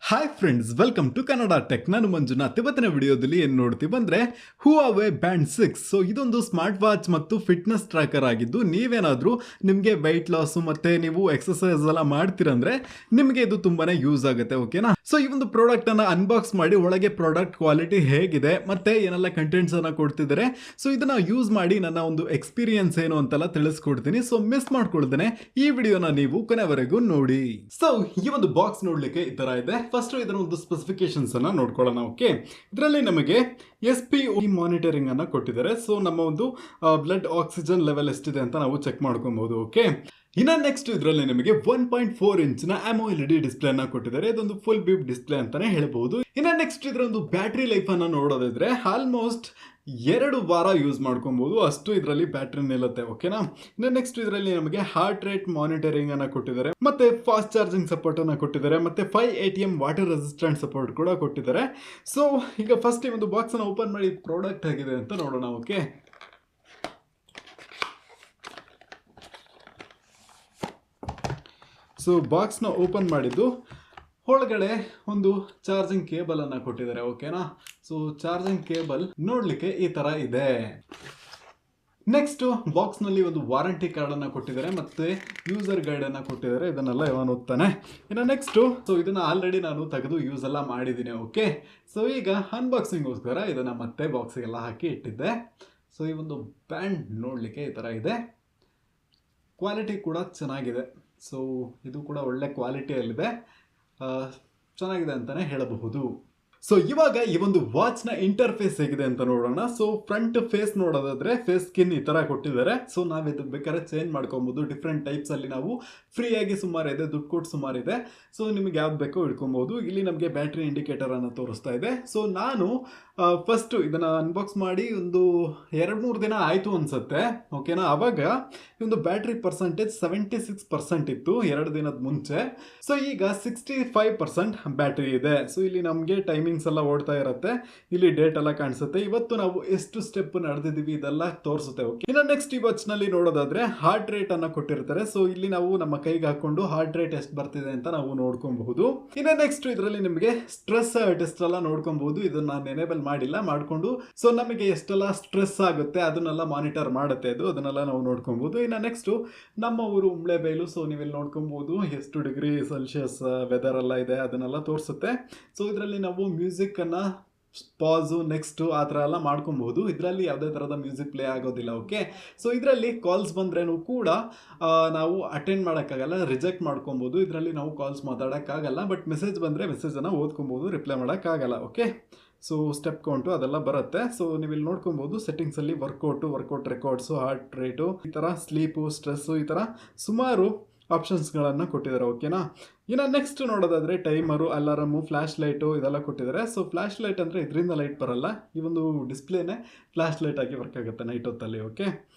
Hi friends, welcome to Kannada tech. ನಾನು ಮಂಜುನಾಥ್. ಇವತ್ತಿನ ವಿಡಿಯೋದಲ್ಲಿ ಏನು ನೋಡ್ತೀವಿ ಬಂದರೆ ಹುವಾವೆ ಬ್ಯಾಂಡ್ 6. ಸೊ ಇದೊಂದು ಸ್ಮಾರ್ಟ್ ವಾಚ್ ಮತ್ತು ಫಿಟ್ನೆಸ್ ಟ್ರ್ಯಾಕರ್ ಆಗಿದ್ದು, ನೀವೇನಾದರೂ ನಿಮಗೆ ವೆಯ್ಟ್ ಲಾಸು ಮತ್ತು ನೀವು ಎಕ್ಸಸೈಸ್ ಎಲ್ಲ ಮಾಡ್ತೀರಂದ್ರೆ ನಿಮಗೆ ಇದು ತುಂಬಾ ಯೂಸ್ ಆಗುತ್ತೆ. ಓಕೆನಾ? ಸೊ ಈ ಒಂದು ಪ್ರಾಡಕ್ಟನ್ನು ಅನ್ಬಾಕ್ಸ್ ಮಾಡಿ ಒಳಗೆ ಪ್ರಾಡಕ್ಟ್ ಕ್ವಾಲಿಟಿ ಹೇಗಿದೆ ಮತ್ತು ಏನೆಲ್ಲ ಕಂಟೆಂಟ್ಸನ್ನು ಕೊಡ್ತಿದ್ದಾರೆ, ಸೊ ಇದನ್ನು ಯೂಸ್ ಮಾಡಿ ನನ್ನ ಒಂದು ಎಕ್ಸ್ಪೀರಿಯನ್ಸ್ ಏನು ಅಂತೆಲ್ಲ ತಿಳಿಸ್ಕೊಡ್ತೀನಿ. ಸೊ ಮಿಸ್ ಮಾಡ್ಕೊಳ್ದೇನೆ ಈ ವಿಡಿಯೋನ ನೀವು ಕೊನೆವರೆಗೂ ನೋಡಿ. ಸೊ ಈ ಒಂದು ಬಾಕ್ಸ್ ನೋಡಲಿಕ್ಕೆ ಈ ಥರ ಇದೆ. ಫಸ್ಟ್ ಇದರ ಒಂದು ಸ್ಪೆಸಿಫಿಕೇಶನ್ಸ್ ಅನ್ನ ನೋಡ್ಕೊಳ್ಳೋಣ. ಓಕೆ, ಇದರಲ್ಲಿ ನಮಗೆ SPO ಮಾನಿಟರಿಂಗ್ ಅನ್ನ ಕೊಟ್ಟಿದ್ದಾರೆ. ಸೊ ನಮ್ಮ ಒಂದು ಬ್ಲಡ್ ಆಕ್ಸಿಜನ್ ಲೆವೆಲ್ ಎಷ್ಟಿದೆ ಅಂತ ನಾವು ಚೆಕ್ ಮಾಡ್ಕೊಬಹುದು. ಓಕೆ, ಇನ್ನು ನೆಕ್ಸ್ಟ್ ಇದರಲ್ಲಿ ನಿಮಗೆ 1.4 ಇಂಚಿನ AMOLED ಡಿಸ್ಪ್ಲೇ ಅನ್ನ ಕೊಟ್ಟಿದ್ದಾರೆ. ಇದೊಂದು ಫುಲ್ ಬೀಪ್ ಡಿಸ್ಪ್ಲೇ ಅಂತಾನೆ ಹೇಳ್ಬಹುದು. ಇನ್ನು ನೆಕ್ಸ್ಟ್ ಇದರ ಒಂದು ಬ್ಯಾಟ್ರಿ ಲೈಫ್ ಅನ್ನ ನೋಡೋದಿದ್ರೆ ಆಲ್ಮೋಸ್ಟ್ 2 ವಾರ ಯೂಸ್ ಮಾಡ್ಕೊಬಹುದು, ಅಷ್ಟು ಇದರಲ್ಲಿ ಬ್ಯಾಟ್ರಿ ನಿಲ್ಲುತ್ತೆ. ಓಕೆನಾ? ಇನ್ನು ನೆಕ್ಸ್ಟ್ ಇದರಲ್ಲಿ ನಮಗೆ ಹಾರ್ಟ್ ರೇಟ್ ಮಾನಿಟರಿಂಗ್ ಅನ್ನ ಕೊಟ್ಟಿದ್ದಾರೆ, ಮತ್ತೆ ಫಾಸ್ಟ್ ಚಾರ್ಜಿಂಗ್ ಸಪೋರ್ಟ್ ಅನ್ನ ಕೊಟ್ಟಿದ್ದಾರೆ, ಮತ್ತೆ 5 ATM ವಾಟರ್ ರೆಸಿಸ್ಟೆಂಟ್ ಸಪೋರ್ಟ್ ಕೂಡ ಕೊಟ್ಟಿದ್ದಾರೆ. ಸೊ ಈಗ ಫಸ್ಟ್ ಈ ಒಂದು ಬಾಕ್ಸ್ ಅನ್ನ ಓಪನ್ ಮಾಡಿ ಪ್ರಾಡಕ್ಟ್ ಆಗಿದೆ ಅಂತ ನೋಡೋಣ. ಓಕೆ, ಸೊ ಬಾಕ್ಸ್ನ ಓಪನ್ ಮಾಡಿದ್ದು ಒಳಗಡೆ ಒಂದು ಚಾರ್ಜಿಂಗ್ ಕೇಬಲ್ ಅನ್ನ ಕೊಟ್ಟಿದ್ದಾರೆ. ಓಕೆನಾ? ಸೊ ಚಾರ್ಜಿಂಗ್ ಕೇಬಲ್ ನೋಡ್ಲಿಕ್ಕೆ ಈ ತರ ಇದೆ. ನೆಕ್ಸ್ಟ್ ಬಾಕ್ಸ್ ನಲ್ಲಿ ಒಂದು ವಾರಂಟಿ ಕಾರ್ಡ್ ಅನ್ನ ಕೊಟ್ಟಿದ್ದಾರೆ, ಮತ್ತೆ ಯೂಸರ್ ಗೈಡ್ ಅನ್ನ ಕೊಟ್ಟಿದ್ದಾರೆ. ಇದನ್ನೆಲ್ಲ ಇವನು ಓದ್ತಾನೆ. ಇನ್ನು ನೆಕ್ಸ್ಟ್, ಸೊ ಇದನ್ನ ಆಲ್ರೆಡಿ ನಾನು ತೆಗೆದು ಯೂಸ್ ಎಲ್ಲ ಮಾಡಿದ್ದೀನಿ. ಓಕೆ, ಸೊ ಈಗ ಅನ್ಬಾಕ್ಸಿಂಗ್ಗೋಸ್ಕರ ಇದನ್ನ ಮತ್ತೆ ಬಾಕ್ಸಿಗೆಲ್ಲ ಹಾಕಿ ಇಟ್ಟಿದ್ದೆ. ಸೊ ಈ ಒಂದು ಬ್ಯಾಂಡ್ ನೋಡ್ಲಿಕ್ಕೆ ಈ ತರ ಇದೆ. ಕ್ವಾಲಿಟಿ ಕೂಡ ಚೆನ್ನಾಗಿದೆ. ಸೊ ಇದು ಕೂಡ ಒಳ್ಳೆ ಕ್ವಾಲಿಟಿಯಲ್ಲಿದೆ, ಚೆನ್ನಾಗಿದೆ ಅಂತಾನೆ ಹೇಳಬಹುದು. ಸೊ ಇವಾಗ ಈ ಒಂದು ವಾಚ್ನ ಇಂಟರ್ಫೇಸ್ ಹೇಗಿದೆ ಅಂತ ನೋಡೋಣ. ಸೊ ಫ್ರಂಟ್ ಫೇಸ್ ನೋಡೋದಾದ್ರೆ ಫೇಸ್ ಸ್ಕಿನ್ ಈ ತರ ಕೊಟ್ಟಿದ್ದಾರೆ. ಸೊ ನಾವು ಇದು ಬೇಕಾದ್ರೆ ಚೇಂಜ್ ಮಾಡ್ಕೊಬಹುದು. ಡಿಫ್ರೆಂಟ್ ಟೈಪ್ಸ್ ಅಲ್ಲಿ ನಾವು ಫ್ರೀಯಾಗಿ ಸುಮಾರು ಇದೆ, ದುಡ್ಡು ಕೊಟ್ಟು ಸುಮಾರು ಇದೆ. ಸೊ ನಿಮಗೆ ಯಾವ್ದು ಬೇಕೋ ಇಟ್ಕೊಬಹುದು. ಇಲ್ಲಿ ನಮಗೆ ಬ್ಯಾಟ್ರಿ ಇಂಡಿಕೇಟರ್ ಅನ್ನು ತೋರಿಸ್ತಾ ಇದೆ. ಸೊ ನಾನು ಫಸ್ಟ್ ಇದನ್ನ ಅನ್ಬಾಕ್ಸ್ ಮಾಡಿ ಒಂದು 2-3 ದಿನ ಆಯ್ತು ಅನ್ಸುತ್ತೆ. ಓಕೆನಾ? ಅವಾಗ ಒಂದು ಬ್ಯಾಟ್ರಿ ಪರ್ಸೆಂಟೇಜ್ 76% ಇತ್ತು 2 ದಿನದ ಮುಂಚೆ. ಸೊ ಈಗ 65% ಬ್ಯಾಟ್ರಿ ಇದೆ. ಸೊ ಇಲ್ಲಿ ನಮಗೆ ಟೈಮಿಂಗ್ಸ್ ಎಲ್ಲ ಓಡ್ತಾ ಇರುತ್ತೆ, ಇಲ್ಲಿ ಡೇಟ್ ಎಲ್ಲ ಕಾಣಿಸುತ್ತೆ, ಇವತ್ತು ನಾವು ಎಷ್ಟು ಸ್ಟೆಪ್ ನಡೆದಿದ್ದೀವಿ ಇದೆಲ್ಲ ತೋರಿಸುತ್ತೆ. ಓಕೆ, ಇನ್ನು ನೆಕ್ಸ್ಟ್ ಈ ವಾಚ್ ನಲ್ಲಿ ನೋಡೋದಾದ್ರೆ ಹಾರ್ಟ್ ರೇಟ್ ಅನ್ನ ಕೊಟ್ಟಿರ್ತಾರೆ. ಸೊ ಇಲ್ಲಿ ನಾವು ನಮ್ಮ ಕೈಗೆ ಹಾಕೊಂಡು ಹಾರ್ಟ್ ರೇಟ್ ಎಷ್ಟು ಬರ್ತಿದೆ ಅಂತ ನಾವು ನೋಡ್ಕೊಬಹುದು. ಇನ್ನು ನೆಕ್ಸ್ಟ್ ಇದರಲ್ಲಿ ನಿಮಗೆ ಸ್ಟ್ರೆಸ್ ಟೆಸ್ಟ್ ಎಲ್ಲ ನೋಡ್ಕೊಬಹುದು. ಇದನ್ನ ನಾನು ಎನೇಬಲ್ ಮಾಡಿಲ್ಲ, ಮಾಡ್ಕೊಂಡು ಸೊ ನಮಗೆ ಎಷ್ಟೆಲ್ಲ ಸ್ಟ್ರೆಸ್ ಆಗುತ್ತೆ ಅದನ್ನೆಲ್ಲ ಮಾನಿಟರ್ ಮಾಡುತ್ತೆ ಅದು, ಅದನ್ನೆಲ್ಲ ನಾವು ನೋಡ್ಕೊಬಹುದು. ಇನ್ನು ನೆಕ್ಸ್ಟ್ ನಮ್ಮ ಊರು ಉಂಬ್ಳೆಬೇಲು. ಸೊ ನೀವಿಲ್ಲಿ ನೋಡ್ಕೊಬಹುದು ಎಷ್ಟು ಡಿಗ್ರಿ ಸೆಲ್ಸಿಯಸ್ ವೆದರ್ ಎಲ್ಲ ಇದೆ, ಅದನ್ನೆಲ್ಲ ತೋರಿಸುತ್ತೆ. ಸೊ ಇದರಲ್ಲಿ ನಾವು ಮ್ಯೂಸಿಕ್ ಅನ್ನ ಪಾಸು ನೆಕ್ಸ್ಟ್ ಆ ಥರ ಎಲ್ಲ ಮಾಡ್ಕೊಬಹುದು. ಇದರಲ್ಲಿ ಯಾವುದೇ ಥರದ ಮ್ಯೂಸಿಕ್ ಪ್ಲೇ ಆಗೋದಿಲ್ಲ. ಓಕೆ, ಸೊ ಇದರಲ್ಲಿ ಕಾಲ್ಸ್ ಬಂದ್ರೂ ಕೂಡ ನಾವು ಅಟೆಂಡ್ ಮಾಡೋಕ್ಕಾಗಲ್ಲ, ರಿಜೆಕ್ಟ್ ಮಾಡ್ಕೊಬೋದು. ಇದರಲ್ಲಿ ನಾವು ಕಾಲ್ಸ್ ಮಾತಾಡೋಕ್ಕಾಗಲ್ಲ, ಬಟ್ ಮೆಸೇಜ್ ಬಂದರೆ ಮೆಸೇಜನ್ನು ಓದ್ಕೊಬೋದು, ರಿಪ್ಲೈ ಮಾಡೋಕ್ಕಾಗಲ್ಲ. ಓಕೆ, ಸೊ ಸ್ಟೆಪ್ ಕೌಂಟು ಅದೆಲ್ಲ ಬರುತ್ತೆ. ಸೊ ನೀವು ಇಲ್ಲಿ ನೋಡ್ಕೊಬೋದು ಸೆಟ್ಟಿಂಗ್ಸಲ್ಲಿ ವರ್ಕೌಟ್ ರೆಕಾರ್ಡ್ಸು, ಹಾರ್ಟ್ ರೇಟು, ಈ ಥರ ಸ್ಲೀಪು, ಸ್ಟ್ರೆಸ್ಸು, ಈ ಥರ ಸುಮಾರು ಆಪ್ಷನ್ಸ್ಗಳನ್ನು ಕೊಟ್ಟಿದ್ದಾರೆ. ಓಕೆನಾ? ಇನ್ನು ನೆಕ್ಸ್ಟ್ ನೋಡೋದಾದರೆ ಟೈಮರು, ಅಲಾರಮು, ಫ್ಲ್ಯಾಶ್ ಲೈಟು ಇದೆಲ್ಲ ಕೊಟ್ಟಿದ್ದಾರೆ. ಸೊ ಫ್ಲ್ಯಾಶ್ ಲೈಟ್ ಅಂದರೆ ಇದರಿಂದ ಲೈಟ್ ಬರಲ್ಲ, ಈ ಒಂದು ಡಿಸ್ಪ್ಲೇನೇ ಫ್ಲ್ಯಾಶ್ ಲೈಟ್ ಆಗಿ ವರ್ಕ್ ಆಗುತ್ತೆ ನೈಟ್ ಹೊತ್ತಲ್ಲಿ. ಓಕೆ,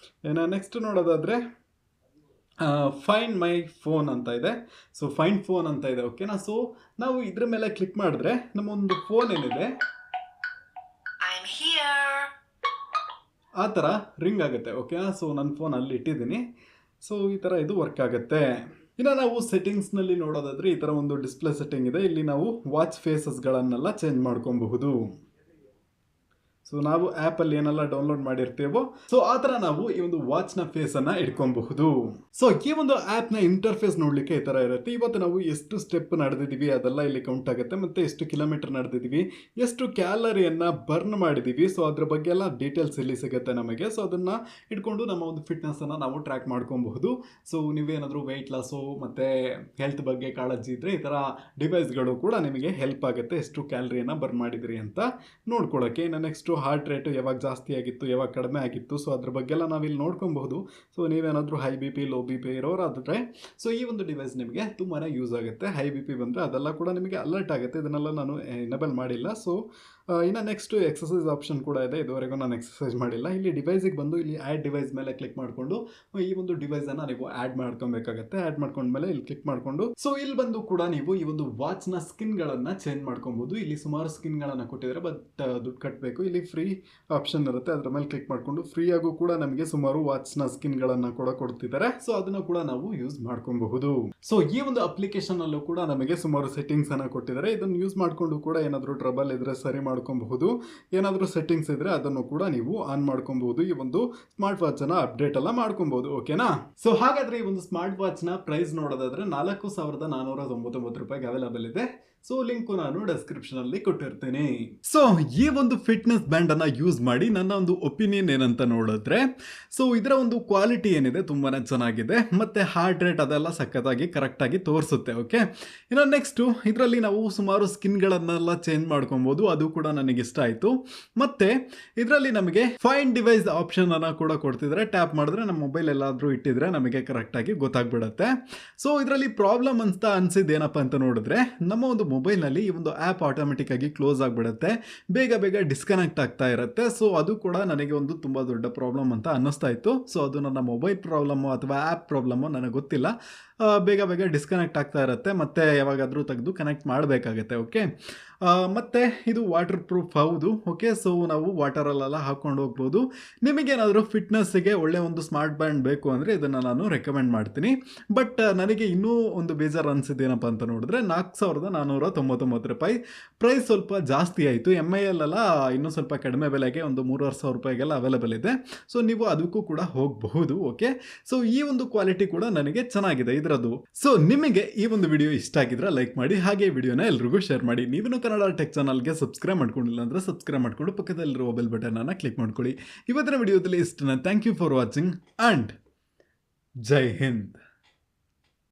ಇನ್ನು ನೆಕ್ಸ್ಟ್ ನೋಡೋದಾದರೆ ಫೈಂಡ್ ಮೈ ಫೋನ್ ಅಂತ ಇದೆ. ಸೊ ಫೈಂಡ್ ಫೋನ್ ಅಂತ ಇದೆ. ಓಕೆನಾ? ಸೊ ನಾವು ಇದ್ರ ಮೇಲೆ ಕ್ಲಿಕ್ ಮಾಡಿದ್ರೆ ನಮ್ಮೊಂದು ಫೋನ್ ಏನಿದೆ ಆ ಥರ ರಿಂಗ್ ಆಗುತ್ತೆ. ಓಕೆನಾ? ಸೊ ನನ್ನ ಫೋನ್ ಅಲ್ಲಿ ಇಟ್ಟಿದ್ದೀನಿ. ಸೊ ಈ ಥರ ಇದು ವರ್ಕ್ ಆಗುತ್ತೆ. ಇನ್ನು ನಾವು ಸೆಟ್ಟಿಂಗ್ಸ್ನಲ್ಲಿ ನೋಡೋದಾದರೆ ಈ ಥರ ಒಂದು ಡಿಸ್ಪ್ಲೇ ಸೆಟ್ಟಿಂಗ್ ಇದೆ. ಇಲ್ಲಿ ನಾವು ವಾಚ್ ಫೇಸಸ್ಗಳನ್ನೆಲ್ಲ ಚೇಂಜ್ ಮಾಡ್ಕೊಬಹುದು. ಸೊ ನಾವು ಆ್ಯಪಲ್ಲಿ ಏನೆಲ್ಲ ಡೌನ್ಲೋಡ್ ಮಾಡಿರ್ತೀವೋ ಸೊ ಆ ಥರ ನಾವು ಈ ಒಂದು ವಾಚ್ನ ಫೇಸನ್ನು ಇಟ್ಕೊಬಹುದು. ಸೊ ಈ ಒಂದು ಆ್ಯಪ್ನ ಇಂಟರ್ಫೇಸ್ ನೋಡಲಿಕ್ಕೆ ಈ ಥರ ಇರುತ್ತೆ. ಇವತ್ತು ನಾವು ಎಷ್ಟು ಸ್ಟೆಪ್ ನಡೆದಿದ್ದೀವಿ ಅದೆಲ್ಲ ಇಲ್ಲಿ ಕೌಂಟ್ ಆಗುತ್ತೆ, ಮತ್ತು ಎಷ್ಟು ಕಿಲೋಮೀಟರ್ ನಡೆದಿದ್ದೀವಿ, ಎಷ್ಟು ಕ್ಯಾಲರಿಯನ್ನು ಬರ್ನ್ ಮಾಡಿದ್ದೀವಿ, ಸೊ ಅದ್ರ ಬಗ್ಗೆ ಎಲ್ಲ ಡೀಟೇಲ್ಸ್ ಇಲ್ಲಿ ಸಿಗುತ್ತೆ ನಮಗೆ. ಸೊ ಅದನ್ನು ಇಟ್ಕೊಂಡು ನಮ್ಮ ಒಂದು ಫಿಟ್ನೆಸ್ಸನ್ನು ನಾವು ಟ್ರ್ಯಾಕ್ ಮಾಡ್ಕೊಬಹುದು. ಸೊ ನೀವೇನಾದರೂ ವೆಯ್ಟ್ ಲಾಸು ಮತ್ತು ಹೆಲ್ತ್ ಬಗ್ಗೆ ಕಾಳಜಿ ಇದ್ದರೆ ಈ ಥರ ಡಿವೈಸ್ಗಳು ಕೂಡ ನಿಮಗೆ ಹೆಲ್ಪ್ ಆಗುತ್ತೆ, ಎಷ್ಟು ಕ್ಯಾಲರಿಯನ್ನು ಬರ್ನ್ ಮಾಡಿದ್ರಿ ಅಂತ ನೋಡ್ಕೊಳ್ಳೋಕ್ಕೆ. ಇನ್ನು ನೆಕ್ಸ್ಟು ಹಾರ್ಟ್ ರೇಟು ಯಾವಾಗ ಜಾಸ್ತಿ ಆಗಿತ್ತು, ಯಾವಾಗ ಕಡಿಮೆ ಆಗಿತ್ತು, ಸೊ ಅದ್ರ ಬಗ್ಗೆ ಎಲ್ಲ ನಾವಿಲ್ಲಿ ನೋಡ್ಕೊಬಹುದು. ಸೊ ನೀವೇನಾದರೂ high B P, low B P ಇರೋರಾದರೆ ಸೊ ಈ ಒಂದು ಡಿವೈಸ್ ನಿಮಗೆ ತುಂಬಾ ಯೂಸ್ ಆಗುತ್ತೆ. ಹೈ ಬಿ ಪಿ ಬಂದರೆ ಅದೆಲ್ಲ ಕೂಡ ನಿಮಗೆ ಅಲರ್ಟ್ ಆಗುತ್ತೆ. ಇದನ್ನೆಲ್ಲ ನಾನು ಎನೇಬಲ್ ಮಾಡಿಲ್ಲ. ಸೊ ಇನ್ನು ನೆಕ್ಸ್ಟ್ ಎಕ್ಸಸೈಸ್ ಆಪ್ಷನ್ ಕೂಡ ಇದೆ. ಇದುವರೆಗೂ ನಾನು ಎಕ್ಸಸೈಸ್ ಮಾಡಿಲ್ಲ. ಇಲ್ಲಿ ಡಿವೈಸಿಗೆ ಬಂದು ಇಲ್ಲಿ ಆ್ಯಡ್ ಡಿವೈಸ್ ಮೇಲೆ ಕ್ಲಿಕ್ ಮಾಡಿಕೊಂಡು ಈ ಒಂದು ಡಿವೈಸನ್ನು ನೀವು ಆ್ಯಡ್ ಮಾಡ್ಕೊಬೇಕಾಗತ್ತೆ. ಆ್ಯಡ್ ಮಾಡ್ಕೊಂಡ್ಮೇಲೆ ಇಲ್ಲಿ ಕ್ಲಿಕ್ ಮಾಡಿಕೊಂಡು ಸೊ ಇಲ್ಲಿ ಬಂದು ಕೂಡ ನೀವು ಈ ಒಂದು ವಾಚ್ನ ಸ್ಕಿನ್ಗಳನ್ನು ಚೇಂಜ್ ಮಾಡ್ಕೊಬೋದು. ಇಲ್ಲಿ ಸುಮಾರು ಸ್ಕಿನ್ಗಳನ್ನು ಕೊಟ್ಟಿದ್ದಾರೆ, ಬಟ್ ದುಡ್ಡು ಕಟ್ಟಬೇಕು. ಇಲ್ಲಿ ಫ್ರೀ ಆಪ್ಷನ್ ಇರುತ್ತೆ, ಅದರ ಮೇಲೆ ಕ್ಲಿಕ್ ಮಾಡಿಕೊಂಡು ಫ್ರೀಯಾಗೂ ಕೂಡ ನಮಗೆ ಸುಮಾರು ವಾಚ್ನ ಸ್ಕಿನ್ಗಳನ್ನು ಕೂಡ ಕೊಡ್ತಿದ್ದಾರೆ. ಸೊ ಅದನ್ನು ಕೂಡ ನಾವು ಯೂಸ್ ಮಾಡ್ಕೊಬಹುದು. ಸೊ ಈ ಒಂದು ಅಪ್ಲಿಕೇಶನ್ ಅಲ್ಲೂ ಕೂಡ ನಮಗೆ ಸುಮಾರು ಸೆಟ್ಟಿಂಗ್ಸ್ ಅನ್ನ ಕೊಟ್ಟಿದ್ದಾರೆ. ಇದನ್ನು ಯೂಸ್ ಮಾಡಿಕೊಂಡು ಕೂಡ ಏನಾದರೂ ಟ್ರಬಲ್ ಇದ್ರೆ ಸರಿ ಮಾಡ್ಕೊಬಹುದು. ಏನಾದರೂ ಸೆಟ್ಟಿಂಗ್ಸ್ ಇದ್ರೆ ಅದನ್ನು ಕೂಡ ನೀವು ಆನ್ ಮಾಡ್ಕೊಬಹುದು. ಈ ಒಂದು ಸ್ಮಾರ್ಟ್ ವಾಚ್ ಅನ್ನ ಅಪ್ಡೇಟ್ ಎಲ್ಲ ಮಾಡ್ಕೊಬಹುದು. ಓಕೆನಾ? ಸೊ ಹಾಗಾದ್ರೆ ಈ ಒಂದು ಸ್ಮಾರ್ಟ್ ವಾಚ್ ನ ಪ್ರೈಸ್ ನೋಡೋದಾದ್ರೆ 4,499 ರೂಪಾಯಿಗೆ ಅವೈಲೇಬಲ್ ಇದೆ. ಸೊ ಲಿಂಕ್ ನಾನು ಡಿಸ್ಕ್ರಿಪ್ಷನ್ ಅಲ್ಲಿ ಕೊಟ್ಟಿರ್ತೀನಿ. ಸೊ ಈ ಒಂದು ಫಿಟ್ನೆಸ್ ಬ್ಯಾಂಡ್ ಅನ್ನ ಯೂಸ್ ಮಾಡಿ ನನ್ನ ಒಂದು ಒಪಿನಿಯನ್ ಏನಂತ ನೋಡಿದ್ರೆ, ಸೊ ಇದರ ಒಂದು ಕ್ವಾಲಿಟಿ ಏನಿದೆ ತುಂಬಾನೇ ಚೆನ್ನಾಗಿದೆ, ಮತ್ತೆ ಹಾರ್ಟ್ ರೇಟ್ ಅದೆಲ್ಲ ಸಖತ್ತಾಗಿ ಕರೆಕ್ಟ್ ಆಗಿ ತೋರಿಸುತ್ತೆ. ಓಕೆ, ಇನ್ನು ನೆಕ್ಸ್ಟ್ ಇದರಲ್ಲಿ ನಾವು ಸುಮಾರು ಸ್ಕಿನ್ಗಳನ್ನೆಲ್ಲ ಚೇಂಜ್ ಮಾಡ್ಕೊಬಹುದು, ಅದು ಕೂಡ ನನಗೆ ಇಷ್ಟ ಆಯಿತು. ಮತ್ತೆ ಇದರಲ್ಲಿ ನಮಗೆ ಫೈಂಡ್ ಡಿವೈಸ್ ಆಪ್ಷನ್ ಅನ್ನ ಕೂಡ ಕೊಡ್ತಿದ್ರೆ, ಟ್ಯಾಪ್ ಮಾಡಿದ್ರೆ ನಮ್ಮ ಮೊಬೈಲ್ ಎಲ್ಲಾದ್ರೂ ಇಟ್ಟಿದ್ರೆ ನಮಗೆ ಕರೆಕ್ಟ್ ಆಗಿ ಗೊತ್ತಾಗ್ಬಿಡುತ್ತೆ. ಸೊ ಇದರಲ್ಲಿ ಪ್ರಾಬ್ಲಮ್ ಅಂತ ಅನ್ಸಿದ್ದು ಏನಪ್ಪ ಅಂತ ನೋಡಿದ್ರೆ, ನಮ್ಮ ಒಂದು ಮೊಬೈಲ್ನಲ್ಲಿ ಈ ಒಂದು ಆ್ಯಪ್ ಆಟೋಮೆಟಿಕ್ ಆಗಿ ಕ್ಲೋಸ್ ಆಗಿಬಿಡುತ್ತೆ, ಬೇಗ ಡಿಸ್ಕನೆಕ್ಟ್ ಆಗ್ತಾ ಇರುತ್ತೆ. ಸೊ ಅದು ಕೂಡ ನನಗೆ ಒಂದು ತುಂಬ ದೊಡ್ಡ ಪ್ರಾಬ್ಲಮ್ ಅಂತ ಅನ್ನಿಸ್ತಾ ಇತ್ತು. ಸೊ ಅದು ನನ್ನ ಮೊಬೈಲ್ ಪ್ರಾಬ್ಲಮ್ಮು ಅಥವಾ ಆ್ಯಪ್ ಪ್ರಾಬ್ಲಮ್ಮು ನನಗೆ ಗೊತ್ತಿಲ್ಲ. ಬೇಗ ಡಿಸ್ಕನೆಕ್ಟ್ ಆಗ್ತಾ ಇರುತ್ತೆ, ಮತ್ತು ಯಾವಾಗಾದರೂ ತೆಗೆದು ಕನೆಕ್ಟ್ ಮಾಡಬೇಕಾಗತ್ತೆ. ಓಕೆ, ಮತ್ತು ಇದು ವಾಟರ್ ಪ್ರೂಫ್ ಹೌದು. ಓಕೆ, ಸೊ ನಾವು ವಾಟರಲ್ಲೆಲ್ಲ ಹಾಕ್ಕೊಂಡು ಹೋಗ್ಬೋದು. ನಿಮಗೇನಾದರೂ ಫಿಟ್ನೆಸ್ಸಿಗೆ ಒಳ್ಳೆ ಒಂದು ಸ್ಮಾರ್ಟ್ ಬ್ಯಾಂಡ್ ಬೇಕು ಅಂದರೆ ಇದನ್ನು ನಾನು ರೆಕಮೆಂಡ್ ಮಾಡ್ತೀನಿ. ಬಟ್ ನನಗೆ ಇನ್ನೂ ಒಂದು ಬೇಜಾರು ಅನಿಸಿದ್ದೇನಪ್ಪ ಅಂತ ನೋಡಿದ್ರೆ 4,499 ರೂಪಾಯಿ ಪ್ರೈಸ್ ಸ್ವಲ್ಪ ಜಾಸ್ತಿ ಆಯಿತು. MI ಎಲ್ಲ ಇನ್ನೂ ಸ್ವಲ್ಪ ಕಡಿಮೆ ಬೆಲೆಗೆ ಒಂದು 3,500 ರೂಪಾಯಿಗೆಲ್ಲ ಅವೈಲೇಬಲ್ ಇದೆ. ಸೊ ನೀವು ಅದಕ್ಕೂ ಕೂಡ ಹೋಗಬಹುದು. ಓಕೆ, ಸೊ ಈ ಒಂದು ಕ್ವಾಲಿಟಿ ಕೂಡ ನನಗೆ ಚೆನ್ನಾಗಿದೆ ಇದರದ್ದು. ಸೊ ನಿಮಗೆ ಈ ಒಂದು ವಿಡಿಯೋ ಇಷ್ಟ ಆಗಿದ್ರೆ ಲೈಕ್ ಮಾಡಿ, ಹಾಗೆ ವಿಡಿಯೋನ ಎಲ್ರಿಗೂ ಶೇರ್ ಮಾಡಿ. ನೀವೇನು ಕನ್ನಡ ಟೆಕ್ ಚಾನಲ್ಗೆ ಸಬ್ಸ್ಕ್ರೈಬ್ ಮಾಡ್ಕೊಂಡಿಲ್ಲ ಅಂದರೆ ಸಬ್ಸ್ಕ್ರೈಬ್ ಮಾಡಿಕೊಂಡು ಪಕ್ಕದಲ್ಲಿರುವ ಬೆಲ್ ಬಟನ್ ಅನ್ನು ಕ್ಲಿಕ್ ಮಾಡ್ಕೊಳ್ಳಿ. ಇವತ್ತಿನ ವಿಡಿಯೋದಲ್ಲಿ ಇಷ್ಟನ್ನ. Thank you for watching and Jai Hind.